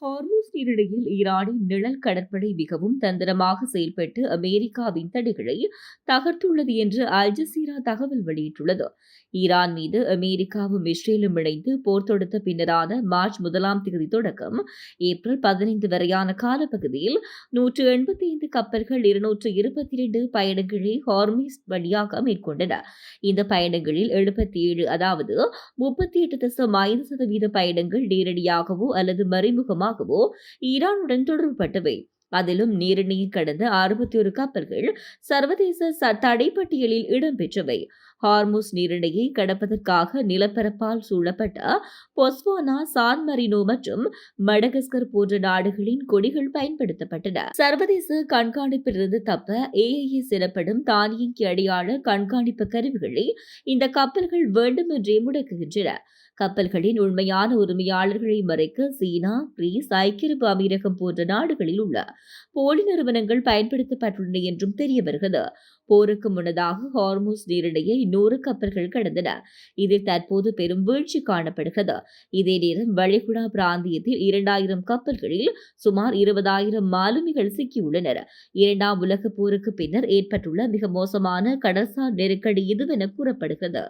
Hormuz நீரிணையில் ஈரானின் நிழல் கடற்படை மிகவும் தந்திரமாக செயல்பட்டு அமெரிக்காவின் தடைகளை தகர்த்துள்ளது என்று அல் ஜசீரா தகவல் வெளியிட்டுள்ளது. ஈரான் மீது அமெரிக்காவும் இஸ்ரேலும் இணைந்து போர் தொடுத்த பின்னரான மார்ச் 1 தொடக்கம் ஏப்ரல் 15 வரையான காலப்பகுதியில் 185 கப்பல்கள் 222 பயணங்களை ஹார்மூஸ் வழியாக மேற்கொண்டன. இந்த பயணங்களில் 77 அதாவது 38.5% பயணங்கள் நேரடியாகவோ அல்லது மறைமுகமாக ஈரானுடன் தொடர்புபட்டவை. அதிலும் நீரிணையை கடந்த 61 கப்பல்கள் சர்வதேச தடைப்பட்டியலில் இடம்பெற்றவை. ஹார்மூஸ் நீரிணையை கடப்பதற்காக நிலப்பரப்பால் சூழப்பட்ட பொஸ்வானா, சான் மரினோ மற்றும் மடகஸ்கர் போன்ற நாடுகளின் கொடிகள் பயன்படுத்தப்பட்டன. சர்வதேச கண்காணிப்பிலிருந்து தப்ப AIS எனப்படும் தானியங்கி அடையாள கண்காணிப்பு கருவிகளை இந்த கப்பல்கள் வேண்டுமென்றே முடக்குகின்றன. கப்பல்களின் உண்மையான உரிமையாளர்களை மறைக்க சீனா, கிரீஸ், ஐக்கிய அரபு அமீரகம் போன்ற நாடுகளில் உள்ள போலி நிறுவனங்கள் பயன்படுத்தப்பட்டுள்ளன என்றும் தெரிய வருகிறது. போருக்கு முன்னதாக ஹார்மூஸ் நீரிணையை 100 கப்பல்கள் கடந்தன. இதில் தற்போது பெரும் வீழ்ச்சி காணப்படுகிறது. இதே நேரம் வளைகுடா பிராந்தியத்தில் 2000 கப்பல்களில் சுமார் 20,000 மாலுமிகள் சிக்கியுள்ளனர். 2ஆம் உலகப் போருக்கு பின்னர் ஏற்பட்டுள்ள மிக மோசமான கடல்சார் நெருக்கடி இதுவென கூறப்படுகிறது.